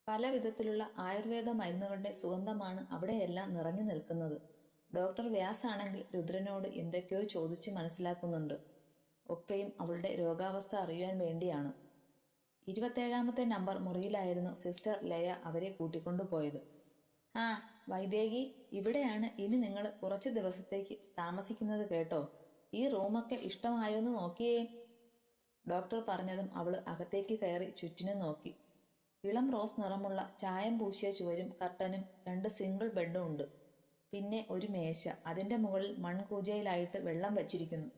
പല വിധത്തിലുള്ള ആയുർവേദ മരുന്നുകളുടെ സുഗന്ധമാണ് അവിടെയെല്ലാം നിറഞ്ഞു നിൽക്കുന്നത്. ഡോക്ടർ വ്യാസാണെങ്കിൽ രുദ്രനോട് എന്തൊക്കെയോ ചോദിച്ച് മനസ്സിലാക്കുന്നുണ്ട്. ഒക്കെയും അവളുടെ രോഗാവസ്ഥ അറിയുവാൻ വേണ്ടിയാണ്. 27-ാമത്തെ നമ്പർ മുറിയിലായിരുന്നു സിസ്റ്റർ ലയ അവരെ കൂട്ടിക്കൊണ്ടുപോയത്. ആ വൈദേഹി, ഇവിടെയാണ് ഇനി നിങ്ങൾ കുറച്ച് ദിവസത്തേക്ക് താമസിക്കുന്നത് കേട്ടോ. ഈ റൂമൊക്കെ ഇഷ്ടമായോന്ന് നോക്കിയേ. ഡോക്ടർ പറഞ്ഞതും അവൾ അകത്തേക്ക് കയറി ചുറ്റിനും നോക്കി. ഇളം റോസ് നിറമുള്ള ചായം പൂശിയ ചുവരും കർട്ടനും 2 സിംഗിൾ ബെഡും ഉണ്ട്. പിന്നെ ഒരു മേശ, അതിൻ്റെ മുകളിൽ മൺകൂജയിലായിട്ട് വെള്ളം വച്ചിരിക്കുന്നു.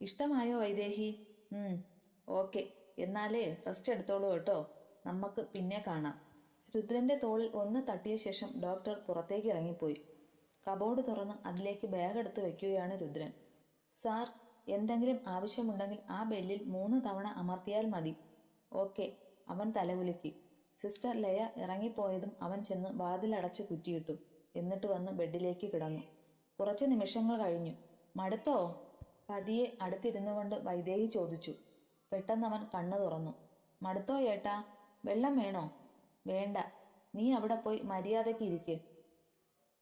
ഇഷ്ടമായോ വൈദേഹി? ഓക്കെ, എന്നാലേ റെസ്റ്റ് എടുത്തോളൂ കേട്ടോ. നമുക്ക് പിന്നെ കാണാം. രുദ്രന്റെ തോളിൽ ഒന്ന് തട്ടിയ ശേഷം ഡോക്ടർ പുറത്തേക്ക് ഇറങ്ങിപ്പോയി. കബോർഡ് തുറന്ന് അതിലേക്ക് ബാഗ് എടുത്ത് വയ്ക്കുകയാണ് രുദ്രൻ. സാർ, എന്തെങ്കിലും ആവശ്യമുണ്ടെങ്കിൽ ആ ബെല്ലിൽ 3 തവണ അമർത്തിയാൽ മതി. ഓക്കെ, അവൻ തലകുലുക്കി. സിസ്റ്റർ ലയ ഇറങ്ങിപ്പോയതും അവൻ ചെന്ന് വാതിലടച്ച് കുറ്റിയിട്ടു. എന്നിട്ട് വന്ന് ബെഡിലേക്ക് കിടന്നു. കുറച്ച് നിമിഷങ്ങൾ കഴിഞ്ഞു. മടുത്തോ? പതിയെ അടുത്തിരുന്നു കൊണ്ട് വൈദേഹി ചോദിച്ചു. പെട്ടെന്നവൻ കണ്ണു തുറന്നു. മടുത്തോ ഏട്ടാ? വെള്ളം വേണോ? വേണ്ട, നീ അവിടെ പോയി മര്യാദയ്ക്ക് ഇരിക്ക്.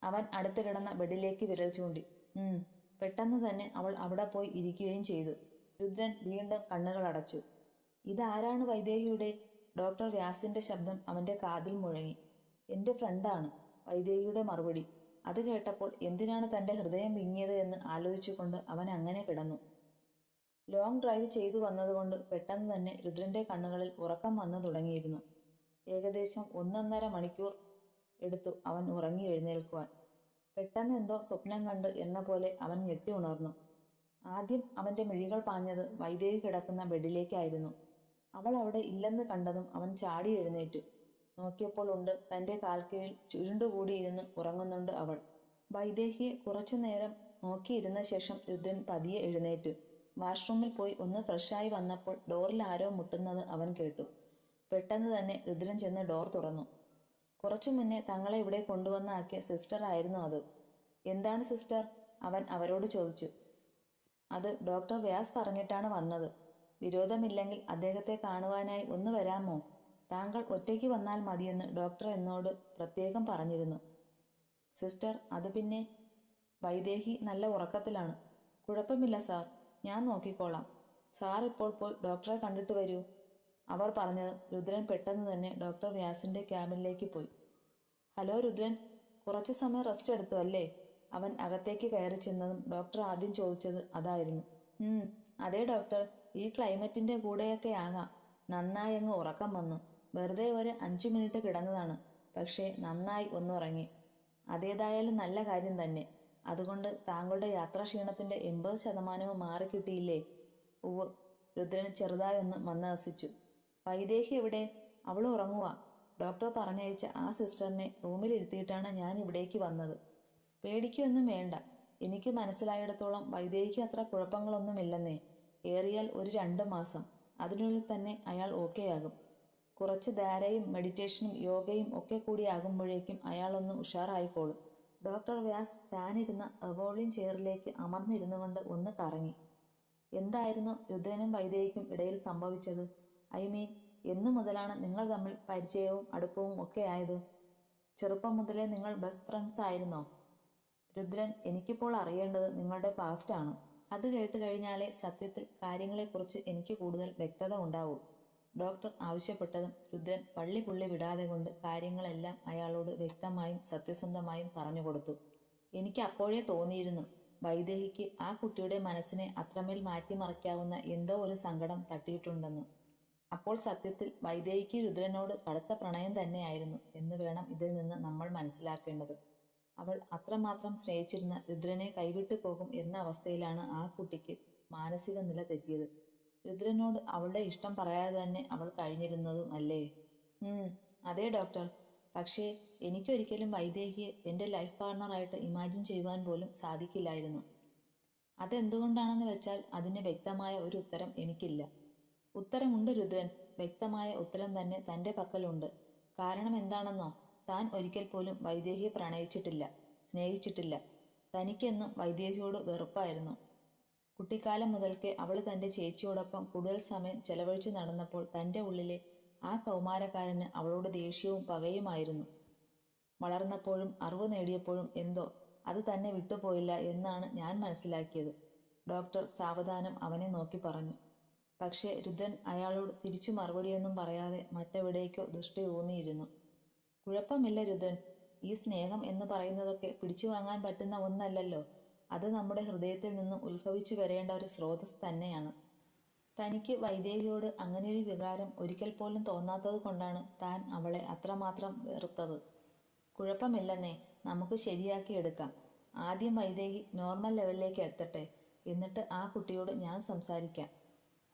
അവൻ അടുത്ത് കിടന്ന ബെഡിലേക്ക് വിരൽ ചൂണ്ടി. പെട്ടെന്ന് തന്നെ അവൾ അവിടെ പോയി ഇരിക്കുകയും ചെയ്തു. രുദ്രൻ വീണ്ടും കണ്ണുകൾ അടച്ചു. ഇതാരാണ് വൈദേഹിയുടെ? ഡോക്ടർ വ്യാസിന്റെ ശബ്ദം അവന്റെ കാതിൽ മുഴങ്ങി. എൻ്റെ ഫ്രണ്ടാണ്, വൈദേഹിയുടെ മറുപടി. അത് കേട്ടപ്പോൾ എന്തിനാണ് തൻ്റെ ഹൃദയം വിങ്ങിയത് എന്ന് ആലോചിച്ചുകൊണ്ട് അവൻ അങ്ങനെ കിടന്നു. ലോങ് ഡ്രൈവ് ചെയ്തു വന്നതുകൊണ്ട് പെട്ടെന്ന് തന്നെ രുദ്രന്റെ കണ്ണുകളിൽ ഉറക്കം വന്നു തുടങ്ങിയിരുന്നു. ഏകദേശം 1.5 മണിക്കൂർ എടുത്തു അവൻ ഉറങ്ങി എഴുന്നേൽക്കുവാൻ. പെട്ടെന്ന് എന്തോ സ്വപ്നം കണ്ട് എന്ന പോലെ അവൻ ഞെട്ടി ഉണർന്നു. ആദ്യം അവൻ്റെ മിഴികൾ പാഞ്ഞത് വൈദേഹി കിടക്കുന്ന ബെഡിലേക്കായിരുന്നു. അവൾ അവിടെ ഇല്ലെന്ന് കണ്ടതും അവൻ ചാടി എഴുന്നേറ്റു. നോക്കിയപ്പോൾ ഉണ്ട്, തൻ്റെ കാൽക്കീഴിൽ ചുരുണ്ടുകൂടിയിരുന്ന് ഉറങ്ങുന്നുണ്ട് അവൾ. വൈദേഹിയെ കുറച്ചു നേരം നോക്കിയിരുന്ന ശേഷം രുദ്രൻ പതിയെ എഴുന്നേറ്റു. വാഷ്റൂമിൽ പോയി ഒന്ന് ഫ്രഷായി വന്നപ്പോൾ ഡോറിൽ ആരോ മുട്ടുന്നത് അവൻ കേട്ടു. പെട്ടെന്ന് തന്നെ രുദ്രൻ ചെന്ന് ഡോർ തുറന്നു. കുറച്ചു മുന്നേ തങ്ങളെ ഇവിടെ കൊണ്ടുവന്നാക്കിയ സിസ്റ്റർ ആയിരുന്നു അത്. എന്താണ് സിസ്റ്റർ? അവൻ അവരോട് ചോദിച്ചു. അത് ഡോക്ടർ വ്യാസ് പറഞ്ഞിട്ടാണ് വന്നത്. വിരോധമില്ലെങ്കിൽ അദ്ദേഹത്തെ കാണുവാനായി ഒന്ന് വരാമോ? താങ്കൾ ഒറ്റയ്ക്ക് വന്നാൽ മതിയെന്ന് ഡോക്ടർ എന്നോട് പ്രത്യേകം പറഞ്ഞിരുന്നു. സിസ്റ്റർ, അത് പിന്നെ? വൈദേഹി നല്ല ഉറക്കത്തിലാണ്. കുഴപ്പമില്ല സാർ, ഞാൻ നോക്കിക്കോളാം. സാർ ഇപ്പോൾ പോയി ഡോക്ടറെ കണ്ടിട്ട് വരൂ. അവർ പറഞ്ഞത് രുദ്രൻ പെട്ടെന്ന് തന്നെ ഡോക്ടർ വ്യാസിന്റെ ക്യാബിനിലേക്ക് പോയി. ഹലോ രുദ്രൻ, കുറച്ച് സമയം റെസ്റ്റ് എടുത്തു അല്ലേ? അവൻ അകത്തേക്ക് കയറി ചെന്നതും ഡോക്ടർ ആദ്യം ചോദിച്ചത് അതായിരുന്നു. അതെ ഡോക്ടർ, ഈ ക്ലൈമറ്റിന്റെ കൂടെയൊക്കെ ആകാം. നന്നായി അങ്ങ് ഉറക്കം വന്നു. വെറുതെ ഒരു 5 മിനിറ്റ് കിടന്നതാണ്. പക്ഷേ നന്നായി ഒന്നുറങ്ങി. അതേതായാലും നല്ല കാര്യം തന്നെ. അതുകൊണ്ട് താങ്കളുടെ യാത്രാക്ഷീണത്തിന്റെ 80% മാറിക്കിട്ടിയില്ലേ? ഉവ്. രുദ്രന് ചെറുതായൊന്ന് മന്ദഹസിച്ചു. വൈദേഹി എവിടെ? അവൾ ഉറങ്ങുക. ഡോക്ടർ പറഞ്ഞയച്ച ആ സിസ്റ്ററിനെ റൂമിലിരുത്തിയിട്ടാണ് ഞാൻ ഇവിടേക്ക് വന്നത്. പേടിക്കൊന്നും വേണ്ട. എനിക്ക് മനസ്സിലായിടത്തോളം വൈദേഹിക്ക് അത്ര കുഴപ്പങ്ങളൊന്നുമില്ലെന്നേ. ഏറിയാൽ ഒരു 2 മാസം. അതിനുള്ളിൽ തന്നെ അയാൾ ഓക്കെയാകും. കുറച്ച് ധാരയും മെഡിറ്റേഷനും യോഗയും ഒക്കെ കൂടി ആകുമ്പോഴേക്കും അയാളൊന്ന് ഉഷാറായിക്കോളും. ഡോക്ടർ വ്യാസ് താനിരുന്ന റിവോൾവിംഗ് ചെയറിലേക്ക് അമർന്നിരുന്നു കൊണ്ട് ഒന്ന് കറങ്ങി. എന്തായിരുന്നു രുദ്രനും വൈദേഹിക്കും ഇടയിൽ സംഭവിച്ചത്? ഐ മീൻ, എന്നു മുതലാണ് നിങ്ങൾ തമ്മിൽ പരിചയവും അടുപ്പവും ഒക്കെ ആയത്? ചെറുപ്പം മുതലേ നിങ്ങൾ ബെസ്റ്റ് ഫ്രണ്ട്സ് ആയിരുന്നോ? രുദ്രൻ, എനിക്കിപ്പോൾ അറിയേണ്ടത് നിങ്ങളുടെ പാസ്റ്റാണ്. അത് കേട്ട് കഴിഞ്ഞാലേ സത്യത്തിൽ കാര്യങ്ങളെക്കുറിച്ച് എനിക്ക് കൂടുതൽ വ്യക്തത ഉണ്ടാവൂ. ഡോക്ടർ ആവശ്യപ്പെട്ടതും രുദ്രൻ പള്ളിപുള്ളി വിടാതെ കൊണ്ട് കാര്യങ്ങളെല്ലാം അയാളോട് വ്യക്തമായും സത്യസന്ധമായും പറഞ്ഞുകൊടുത്തു. എനിക്ക് അപ്പോഴേ തോന്നിയിരുന്നു, വൈദേഹിക്ക് ആ കുട്ടിയുടെ മനസ്സിനെ അത്രമേൽ മാറ്റിമറിക്കാവുന്ന എന്തോ ഒരു സങ്കടം തട്ടിയിട്ടുണ്ടെന്ന്. അപ്പോൾ സത്യത്തിൽ വൈദേഹിക്ക് രുദ്രനോട് കടുത്ത പ്രണയം തന്നെയായിരുന്നു എന്ന് വേണം ഇതിൽ നിന്ന് നമ്മൾ മനസ്സിലാക്കേണ്ടത്. അവൾ അത്രമാത്രം സ്നേഹിച്ചിരുന്ന രുദ്രനെ കൈവിട്ടു പോകും എന്ന അവസ്ഥയിലാണ് ആ കുട്ടിക്ക് മാനസിക നില തെറ്റിയത്. രുദ്രനോട് അവളുടെ ഇഷ്ടം പറയാതെ തന്നെ അവൾ കഴിഞ്ഞിരുന്നതും അല്ലേ? അതെ ഡോക്ടർ. പക്ഷേ എനിക്കൊരിക്കലും വൈദേഹിയെ എൻ്റെ ലൈഫ് പാർട്ണറായിട്ട് ഇമാജിൻ ചെയ്യുവാൻ പോലും സാധിക്കില്ലായിരുന്നു. അതെന്തുകൊണ്ടാണെന്ന് വെച്ചാൽ അതിന് വ്യക്തമായ ഒരു ഉത്തരം എനിക്കില്ല. ഉത്തരമുണ്ട് രുദ്രൻ, വ്യക്തമായ ഉത്തരം തന്നെ തൻ്റെ പക്കലുണ്ട്. കാരണം എന്താണെന്നോ? താൻ ഒരിക്കൽ പോലും വൈദേഹിയെ പ്രണയിച്ചിട്ടില്ല, സ്നേഹിച്ചിട്ടില്ല. തനിക്കെന്നും വൈദേഹിയോട് വെറുപ്പായിരുന്നു. കുട്ടിക്കാലം മുതൽക്കേ അവൾ തൻ്റെ ചേച്ചിയോടൊപ്പം കൂടുതൽ സമയം ചെലവഴിച്ചു നടന്നപ്പോൾ തൻ്റെ ഉള്ളിലെ ആ കൗമാരക്കാരന് അവളോട് ദേഷ്യവും പകയുമായിരുന്നു. വളർന്നപ്പോഴും അറിവ് നേടിയപ്പോഴും എന്തോ അത് തന്നെ വിട്ടുപോയില്ല എന്നാണ് ഞാൻ മനസ്സിലാക്കിയത്. ഡോക്ടർ സാവധാനം അവനെ നോക്കി പറഞ്ഞു. പക്ഷേ രുദ്രൻ അയാളോട് തിരിച്ചു മറുപടിയൊന്നും പറയാതെ മറ്റെവിടേക്കോ ദൃഷ്ടി ഊന്നിയിരുന്നു. കുഴപ്പമില്ല രുദ്രൻ, ഈ സ്നേഹം എന്ന് പറയുന്നതൊക്കെ പിടിച്ചു വാങ്ങാൻ പറ്റുന്ന ഒന്നല്ലല്ലോ. അത് നമ്മുടെ ഹൃദയത്തിൽ നിന്നും ഉത്ഭവിച്ചു വരേണ്ട ഒരു സ്രോതസ് തന്നെയാണ്. തനിക്ക് വൈദേഹിയോട് അങ്ങനെയൊരു വികാരം ഒരിക്കൽ പോലും തോന്നാത്തത് കൊണ്ടാണ് താൻ അവളെ അത്രമാത്രം വെറുത്തത്. കുഴപ്പമില്ലെന്നേ, നമുക്ക് ശരിയാക്കി എടുക്കാം. ആദ്യം വൈദേഹി നോർമൽ ലെവലിലേക്ക് എത്തട്ടെ, എന്നിട്ട് ആ കുട്ടിയോട് ഞാൻ സംസാരിക്കാം.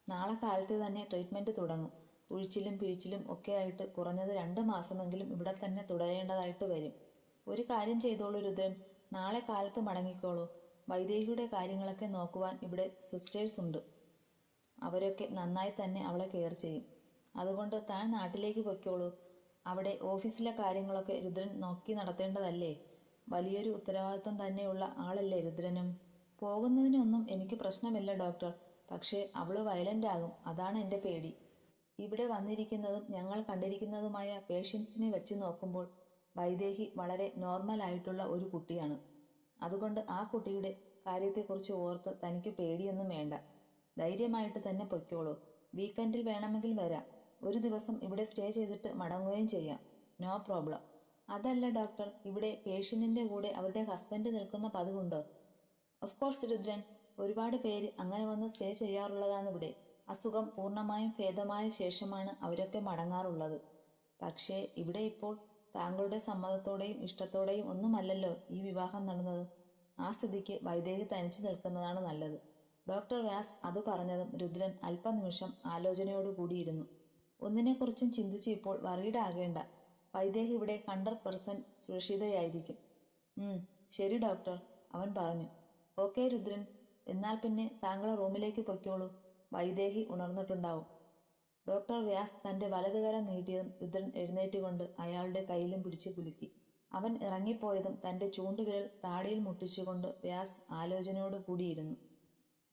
നാളെ കാലത്ത് തന്നെ ട്രീറ്റ്മെൻറ്റ് തുടങ്ങും. ഉഴിച്ചിലും പിഴിച്ചിലും ഒക്കെ ആയിട്ട് കുറഞ്ഞത് 2 മാസമെങ്കിലും ഇവിടെ തന്നെ തുടരേണ്ടതായിട്ട് വരും. ഒരു കാര്യം ചെയ്തോളൂ രുദ്രൻ, നാളെ കാലത്ത് മടങ്ങിക്കോളൂ. വൈദേഹിയുടെ കാര്യങ്ങളൊക്കെ നോക്കുവാൻ ഇവിടെ സിസ്റ്റേഴ്സ് ഉണ്ട്. അവരൊക്കെ നന്നായി തന്നെ അവളെ കെയർ ചെയ്യും. അതുകൊണ്ട് താൻ നാട്ടിലേക്ക് പൊയ്ക്കോളൂ. അവിടെ ഓഫീസിലെ കാര്യങ്ങളൊക്കെ രുദ്രൻ നോക്കി നടത്തേണ്ടതല്ലേ? വലിയൊരു ഉത്തരവാദിത്വം തന്നെയുള്ള ആളല്ലേ രുദ്രനും. പോകുന്നതിനൊന്നും എനിക്ക് പ്രശ്നമില്ല ഡോക്ടർ. പക്ഷേ അവൾ വയലൻ്റ് ആകും, അതാണ് എൻ്റെ പേടി. ഇവിടെ വന്നിരിക്കുന്നതും ഞങ്ങൾ കണ്ടിരിക്കുന്നതുമായ പേഷ്യൻസിനെ വെച്ച് നോക്കുമ്പോൾ വൈദേഹി വളരെ നോർമലായിട്ടുള്ള ഒരു കുട്ടിയാണ്. അതുകൊണ്ട് ആ കുട്ടിയുടെ കാര്യത്തെക്കുറിച്ച് ഓർത്ത് തനിക്ക് പേടിയൊന്നും വേണ്ട. ധൈര്യമായിട്ട് തന്നെ പൊയ്ക്കോളൂ. വീക്കെൻഡിൽ വേണമെങ്കിൽ വരാം. ഒരു ദിവസം ഇവിടെ സ്റ്റേ ചെയ്തിട്ട് മടങ്ങുകയും ചെയ്യാം. No problem. അതല്ല ഡോക്ടർ, ഇവിടെ പേഷ്യൻറ്റിൻ്റെ കൂടെ അവരുടെ ഹസ്ബൻഡ് നിൽക്കുന്ന പതിവുണ്ടോ? ഓഫ് കോഴ്സ് രുദ്രൻ, ഒരുപാട് പേര് അങ്ങനെ വന്ന് സ്റ്റേ ചെയ്യാറുള്ളതാണ് ഇവിടെ. അസുഖം പൂർണ്ണമായും ഭേദമായ ശേഷമാണ് അവരൊക്കെ മടങ്ങാറുള്ളത്. പക്ഷേ ഇവിടെ ഇപ്പോൾ താങ്കളുടെ സമ്മതത്തോടെയും ഇഷ്ടത്തോടെയും ഒന്നുമല്ലല്ലോ ഈ വിവാഹം നടന്നത്. ആ സ്ഥിതിക്ക് വൈദേഹി തനിച്ചു നിൽക്കുന്നതാണ് നല്ലത്. ഡോക്ടർ വ്യാസ് അത് പറഞ്ഞതും രുദ്രൻ അല്പനിമിഷം ആലോചനയോടുകൂടിയിരുന്നു. ഒന്നിനെക്കുറിച്ചും ചിന്തിച്ച് ഇപ്പോൾ വറീഡ് ആകേണ്ട. വൈദേഹി ഇവിടെ 100% സുരക്ഷിതയായിരിക്കും. ശരി ഡോക്ടർ, അവൻ പറഞ്ഞു. ഓക്കെ രുദ്രൻ, എന്നാൽ പിന്നെ താങ്കളെ റൂമിലേക്ക് പൊയ്ക്കോളൂ. വൈദേഹി ഉണർന്നിട്ടുണ്ടാവും. ഡോക്ടർ വ്യാസ് തൻ്റെ വലതുകരം നീട്ടിയതും രുദ്രൻ എഴുന്നേറ്റുകൊണ്ട് അയാളുടെ കയ്യിലും പിടിച്ചു കുലുക്കി. അവൻ ഇറങ്ങിപ്പോയതും തൻ്റെ ചൂണ്ടുവിരൽ താടിയിൽ മുട്ടിച്ചുകൊണ്ട് വ്യാസ് ആലോചനയോടു കൂടിയിരുന്നു.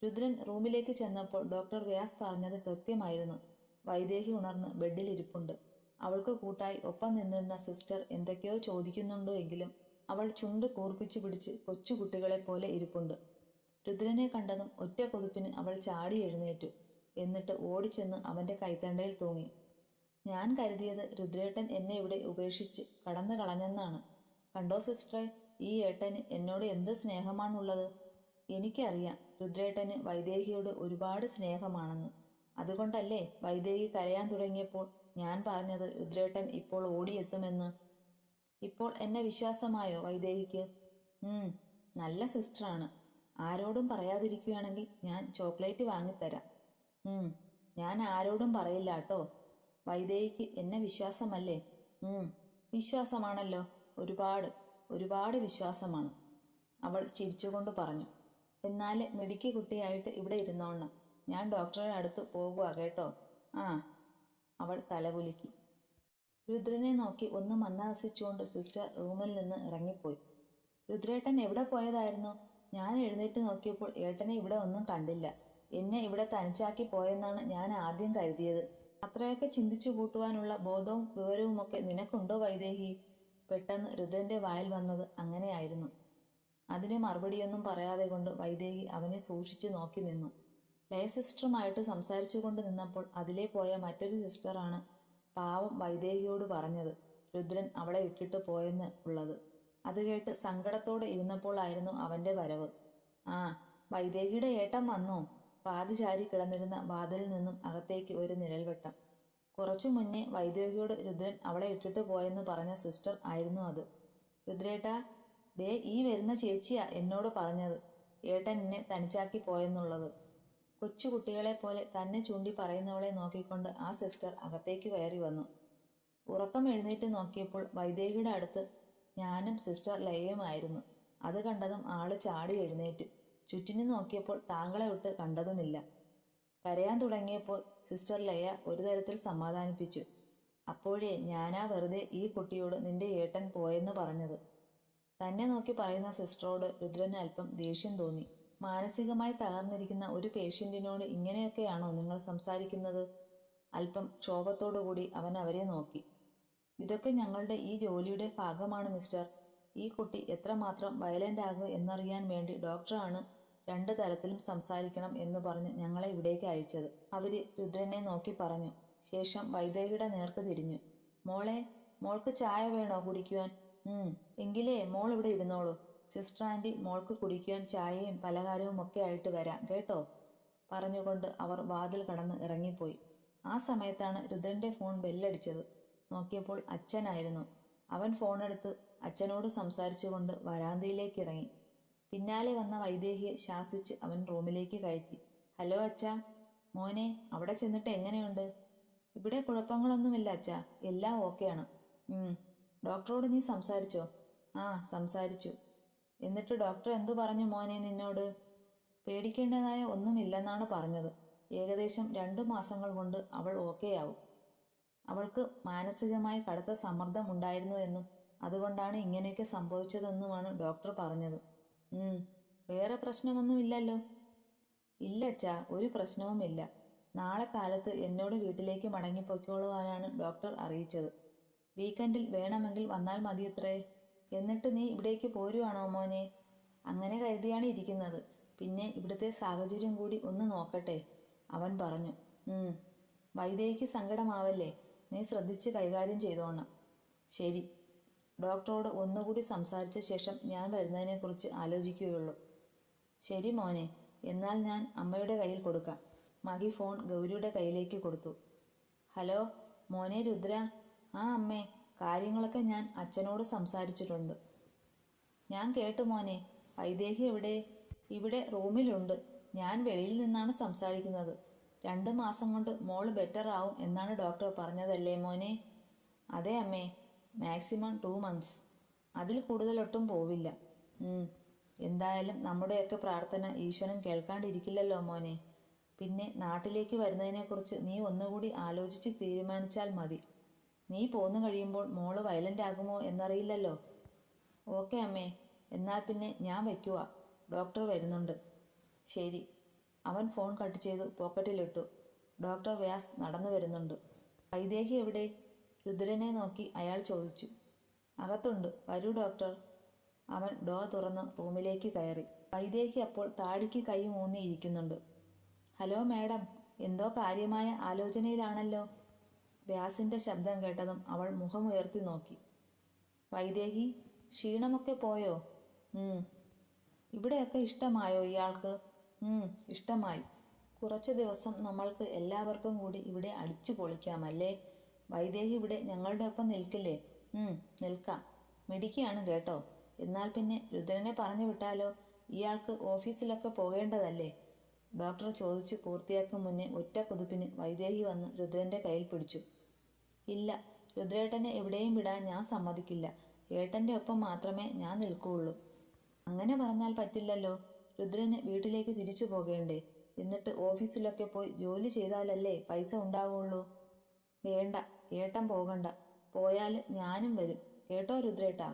രുദ്രൻ റൂമിലേക്ക് ചെന്നപ്പോൾ ഡോക്ടർ വ്യാസ് പറഞ്ഞത് കൃത്യമായിരുന്നു. വൈദേഹി ഉണർന്ന് ബെഡിലിരിപ്പുണ്ട്. അവൾക്ക് കൂട്ടായി ഒപ്പം നിന്നിരുന്ന സിസ്റ്റർ എന്തൊക്കെയോ ചോദിക്കുന്നുണ്ടോ എങ്കിലും അവൾ ചുണ്ട് കൂർപ്പിച്ചു പിടിച്ച് കൊച്ചുകുട്ടികളെ പോലെ ഇരിപ്പുണ്ട്. രുദ്രനെ കണ്ടതും ഒറ്റ കൊതുപ്പിന് അവൾ ചാടി എഴുന്നേറ്റു. എന്നിട്ട് ഓടിച്ചെന്ന് അവൻ്റെ കൈത്തണ്ടയിൽ തൂങ്ങി. ഞാൻ കരുതിയത് രുദ്രേട്ടൻ എന്നെ ഇവിടെ ഉപേക്ഷിച്ച് കടന്നു കളഞ്ഞെന്നാണ്. കണ്ടോ സിസ്റ്ററെ, ഈ ഏട്ടന് എന്നോട് എന്ത് സ്നേഹമാണുള്ളത്. എനിക്കറിയാം രുദ്രേട്ടന് വൈദേഹിയോട് ഒരുപാട് സ്നേഹമാണെന്ന്. അതുകൊണ്ടല്ലേ വൈദേഹി കരയാൻ തുടങ്ങിയപ്പോൾ ഞാൻ പറഞ്ഞത് രുദ്രേട്ടൻ ഇപ്പോൾ ഓടിയെത്തുമെന്ന്. ഇപ്പോൾ എന്നെ വിശ്വാസമായോ വൈദേഹിക്ക്? നല്ല സിസ്റ്ററാണ്. ആരോടും പറയാതിരിക്കുകയാണെങ്കിൽ ഞാൻ ചോക്ലേറ്റ് വാങ്ങിത്തരാം. ഞാൻ ആരോടും പറയില്ല കേട്ടോ. വൈദേഹിക്ക് എന്നെ വിശ്വാസമല്ലേ? വിശ്വാസമാണല്ലോ, ഒരുപാട് ഒരുപാട് വിശ്വാസമാണ്, അവൾ ചിരിച്ചുകൊണ്ട് പറഞ്ഞു. എന്നാൽ മിടുക്കി കുട്ടിയായിട്ട് ഇവിടെ ഇരുന്നോണം. ഞാൻ ഡോക്ടറുടെ അടുത്ത് പോകുക കേട്ടോ. അവൾ തലകുലുക്കി. രുദ്രനെ നോക്കി ഒന്ന് മന്ദഹസിച്ചുകൊണ്ട് സിസ്റ്റർ റൂമിൽ നിന്ന് ഇറങ്ങിപ്പോയി. രുദ്രേട്ടൻ എവിടെ പോയതായിരുന്നു? ഞാൻ എഴുന്നേറ്റ് നോക്കിയപ്പോൾ ഏട്ടനെ ഇവിടെ ഒന്നും കണ്ടില്ല. എന്നെ ഇവിടെ തനിച്ചാക്കി പോയെന്നാണ് ഞാൻ ആദ്യം കരുതിയത്. അത്രയൊക്കെ ചിന്തിച്ചു കൂട്ടുവാനുള്ള ബോധവും വിവരവുമൊക്കെ നിനക്കുണ്ടോ വൈദേഹി? പെട്ടെന്ന് രുദ്രൻ്റെ വായിൽ വന്നത് അങ്ങനെയായിരുന്നു. അതിന് മറുപടിയൊന്നും പറയാതെ കൊണ്ട് വൈദേഹി അവനെ സൂക്ഷിച്ചു നോക്കി നിന്നു. ലയ സിസ്റ്ററുമായിട്ട് സംസാരിച്ചു കൊണ്ട് നിന്നപ്പോൾ അതിലേ പോയ മറ്റൊരു സിസ്റ്ററാണ് പാവം വൈദേഹിയോട് പറഞ്ഞത് രുദ്രൻ അവളെ ഇട്ടിട്ട് പോയെന്ന് ഉള്ളത്. അത് കേട്ട് സങ്കടത്തോടെ ഇരുന്നപ്പോഴായിരുന്നു അവൻ്റെ വരവ്. വൈദേഹിയുടെ ഏട്ടൻ വന്നോ? പാതി ചാരി കിടന്നിരുന്ന വാതിലിൽ നിന്നും അകത്തേക്ക് ഒരു നിഴൽവെട്ടം. കുറച്ചു മുന്നേ വൈദേഹിയോട് രുദ്രൻ അവളെ ഇട്ടിട്ട് പോയെന്ന് പറഞ്ഞ സിസ്റ്റർ ആയിരുന്നു അത്. രുദ്രേട്ടാ, ദേ ഈ വരുന്ന ചേച്ചിയാ എന്നോട് പറഞ്ഞത് ഏട്ടൻ എന്നെ തനിച്ചാക്കി പോയെന്നുള്ളത്. കൊച്ചു കുട്ടികളെ പോലെ തന്നെ ചൂണ്ടി പറയുന്നവളെ നോക്കിക്കൊണ്ട് ആ സിസ്റ്റർ അകത്തേക്ക് കയറി വന്നു. ഉറക്കം എഴുന്നേറ്റ് നോക്കിയപ്പോൾ വൈദേഹിയുടെ അടുത്ത് ഞാനും സിസ്റ്റർ ലയയുമായിരുന്നു. അത് കണ്ടതും ആള് ചാടി എഴുന്നേറ്റു. ചുറ്റിനും നോക്കിയപ്പോൾ താങ്കളെ വിട്ട് കണ്ടതുമില്ല. കരയാൻ തുടങ്ങിയപ്പോൾ സിസ്റ്റർ ലയ ഒരു തരത്തിൽ സമാധാനിപ്പിച്ചു. അപ്പോഴേ ഞാനാ വെറുതെ ഈ കുട്ടിയോട് നിന്റെ ഏട്ടൻ പോയെന്ന് പറഞ്ഞത്. തന്നെ നോക്കി പറയുന്ന സിസ്റ്ററോട് രുദ്രന് അല്പം ദേഷ്യം തോന്നി. മാനസികമായി തകർന്നിരിക്കുന്ന ഒരു പേഷ്യൻറ്റിനോട് ഇങ്ങനെയൊക്കെയാണോ നിങ്ങൾ സംസാരിക്കുന്നത്? അല്പം ക്ഷോഭത്തോടുകൂടി അവൻ അവരെ നോക്കി. ഇതൊക്കെ ഞങ്ങളുടെ ഈ ജോലിയുടെ ഭാഗമാണ് മിസ്റ്റർ. ഈ കുട്ടി എത്രമാത്രം വയലൻ്റ് ആകുക എന്നറിയാൻ വേണ്ടി ഡോക്ടറാണ് 2 തരത്തിലും സംസാരിക്കണം എന്ന് പറഞ്ഞ് ഞങ്ങളെ ഇവിടേക്ക് അയച്ചത്. അവര് രുദ്രനെ നോക്കി പറഞ്ഞു. ശേഷം വൈദേഹിയുടെ നേർക്ക് തിരിഞ്ഞു. മോളെ, മോൾക്ക് ചായ വേണോ കുടിക്കുവാൻ? എങ്കിലേ മോൾ ഇവിടെ ഇരുന്നോളൂ. സിസ്റ്റർ ആൻറ്റി മോൾക്ക് കുടിക്കുവാൻ ചായയും പലഹാരവും ഒക്കെ ആയിട്ട് വരാം കേട്ടോ, പറഞ്ഞുകൊണ്ട് അവർ വാതിൽ കടന്ന് ഇറങ്ങിപ്പോയി. ആ സമയത്താണ് രുദ്രൻ്റെ ഫോൺ ബെല്ലടിച്ചത്. നോക്കിയപ്പോൾ അച്ഛനായിരുന്നു. അവൻ ഫോണെടുത്ത് അച്ഛനോട് സംസാരിച്ചുകൊണ്ട് വരാന്തയിലേക്ക് ഇറങ്ങി. പിന്നാലെ വന്ന വൈദേഹിയെ ശാസിച്ച് അവൻ റൂമിലേക്ക് കയറ്റി. ഹലോ അച്ഛാ. മോനെ, അവിടെ ചെന്നിട്ട് എങ്ങനെയുണ്ട്? ഇവിടെ കുഴപ്പങ്ങളൊന്നുമില്ല അച്ഛാ, എല്ലാം ഓക്കെയാണ്. ഡോക്ടറോട് നീ സംസാരിച്ചോ? ആ, സംസാരിച്ചു. എന്നിട്ട് ഡോക്ടർ എന്തു പറഞ്ഞു മോനെ നിന്നോട്? പേടിക്കേണ്ടതായ ഒന്നുമില്ലെന്നാണ് പറഞ്ഞത്. ഏകദേശം 2 മാസങ്ങൾ കൊണ്ട് അവൾ ഓക്കെയാവും. അവൾക്ക് മാനസികമായി കടുത്ത സമ്മർദ്ദം ഉണ്ടായിരുന്നു എന്നും അതുകൊണ്ടാണ് ഇങ്ങനെയൊക്കെ സംഭവിച്ചതെന്നുമാണ് ഡോക്ടർ പറഞ്ഞത്. വേറെ പ്രശ്നമൊന്നുമില്ലല്ലോ? ഇല്ല അച്ഛാ, ഒരു പ്രശ്നവുമില്ല. നാളെ കാലത്ത് എന്നോട് വീട്ടിലേക്ക് മടങ്ങിപ്പൊയ്ക്കോളുവാനാണ് ഡോക്ടർ അറിയിച്ചത്. വീക്കെൻഡിൽ വേണമെങ്കിൽ വന്നാൽ മതിയത്രേ. എന്നിട്ട് നീ ഇവിടേക്ക് പോരുവാണോ മോനെ? അങ്ങനെ കരുതിയാണ് ഇരിക്കുന്നത്. പിന്നെ ഇവിടുത്തെ സാഹചര്യം കൂടി ഒന്ന് നോക്കട്ടെ, അവൻ പറഞ്ഞു. വൈദേഹിക്ക് സങ്കടമാവല്ലേ? നീ ശ്രദ്ധിച്ച് കൈകാര്യം ചെയ്തോണം. ശരി. ഡോക്ടറോട് ഒന്നുകൂടി സംസാരിച്ച ശേഷം ഞാൻ വരുന്നതിനെക്കുറിച്ച് ആലോചിക്കുകയുള്ളൂ. ശരി മോനെ, എന്നാൽ ഞാൻ അമ്മയുടെ കയ്യിൽ കൊടുക്കാം. മഹി ഫോൺ ഗൗരിയുടെ കയ്യിലേക്ക് കൊടുത്തു. ഹലോ മോനെ രുദ്ര. ആ അമ്മേ, കാര്യങ്ങളൊക്കെ ഞാൻ അച്ഛനോട് സംസാരിച്ചിട്ടുണ്ട്. ഞാൻ കേട്ടു മോനെ. വൈദേഹി എവിടെ? ഇവിടെ റൂമിലുണ്ട്. ഞാൻ വെളിയിൽ നിന്നാണ് സംസാരിക്കുന്നത്. 2 മാസം കൊണ്ട് മോള് ബെറ്റർ ആവും എന്നാണ് ഡോക്ടർ പറഞ്ഞതല്ലേ മോനെ? അതെ അമ്മേ, മാക്സിമം 2 മന്ത്സ്. അതിൽ കൂടുതലൊട്ടും പോവില്ല. എന്തായാലും നമ്മുടെയൊക്കെ പ്രാർത്ഥന ഈശ്വരൻ കേൾക്കാണ്ടിരിക്കില്ലല്ലോ മോനെ. പിന്നെ നാട്ടിലേക്ക് വരുന്നതിനെക്കുറിച്ച് നീ ഒന്നുകൂടി ആലോചിച്ച് തീരുമാനിച്ചാൽ മതി. നീ പോന്നു കഴിയുമ്പോൾ മോള് വയലൻ്റ് ആകുമോ എന്നറിയില്ലല്ലോ. ഓക്കെ അമ്മേ, എന്നാൽ പിന്നെ ഞാൻ വയ്ക്കുക. ഡോക്ടർ വരുന്നുണ്ട്. ശരി. അവൻ ഫോൺ കട്ട് ചെയ്തു പോക്കറ്റിലിട്ടു. ഡോക്ടർ വ്യാസ് നടന്നു വരുന്നുണ്ട്. വൈദേഹി എവിടെ? രുദ്രനെ നോക്കി അയാൾ ചോദിച്ചു. അകത്തുണ്ട്, വരൂ ഡോക്ടർ. അവൻ ഡോർ തുറന്ന് റൂമിലേക്ക് കയറി. വൈദേഹി അപ്പോൾ താടിക്ക് കൈ ഊന്നിയിരിക്കുന്നുണ്ട്. ഹലോ മാഡം, എന്തോ കാര്യമായ ആലോചനയിലാണല്ലോ. വ്യാസിൻ്റെ ശബ്ദം കേട്ടതും അവൾ മുഖമുയർത്തി നോക്കി. വൈദേഹി, ക്ഷീണമൊക്കെ പോയോ? ഇവിടെയൊക്കെ ഇഷ്ടമായോ ഇയാൾക്ക്? ഇഷ്ടമായി. കുറച്ച് ദിവസം നമ്മൾക്ക് എല്ലാവർക്കും കൂടി ഇവിടെ അടിച്ചു പൊളിക്കാമല്ലേ? വൈദേഹി ഇവിടെ ഞങ്ങളുടെ ഒപ്പം നിൽക്കില്ലേ? നിൽക്കാം. മിടുക്കിയാണ് കേട്ടോ. എന്നാൽ പിന്നെ രുദ്രനെ പറഞ്ഞു വിട്ടാലോ? ഇയാൾക്ക് ഓഫീസിലൊക്കെ പോകേണ്ടതല്ലേ? ഡോക്ടർ ചോദിച്ച് പൂർത്തിയാക്കും മുന്നേ ഒറ്റ കുതിപ്പിന് വൈദേഹി വന്ന് രുദ്രൻ്റെ കയ്യിൽ പിടിച്ചു. ഇല്ല, രുദ്രേട്ടനെ എവിടെയും വിടാൻ ഞാൻ സമ്മതിക്കില്ല. ഏട്ടൻ്റെ ഒപ്പം മാത്രമേ ഞാൻ നിൽക്കുകയുള്ളൂ. അങ്ങനെ പറഞ്ഞാൽ പറ്റില്ലല്ലോ. രുദ്രന് വീട്ടിലേക്ക് തിരിച്ചു പോകേണ്ടേ? എന്നിട്ട് ഓഫീസിലൊക്കെ പോയി ജോലി ചെയ്താലല്ലേ പൈസ ഉണ്ടാവുള്ളൂ. വേണ്ട, ഏട്ടൻ പോകണ്ട. പോയാൽ ഞാനും വരും കേട്ടോ രുദ്രേട്ടാ,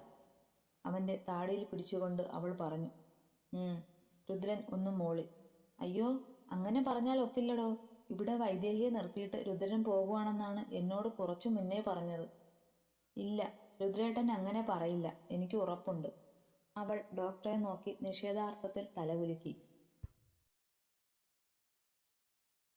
അവൻ്റെ താടിയിൽ പിടിച്ചുകൊണ്ട് അവൾ പറഞ്ഞു. രുദ്രൻ ഒന്നും മോളി. അയ്യോ, അങ്ങനെ പറഞ്ഞാൽ ഒക്കില്ലടോ. ഇവിടെ വൈദേഹിയെ നിർത്തിയിട്ട് രുദ്രൻ പോകുവാണെന്നാണ് എന്നോട് കുറച്ചു മുന്നേ പറഞ്ഞത്. ഇല്ല, രുദ്രേട്ടൻ അങ്ങനെ പറയില്ല, എനിക്ക് ഉറപ്പുണ്ട്. അവൾ ഡോക്ടറെ നോക്കി നിഷേധാർത്ഥത്തിൽ തലകുലുക്കി.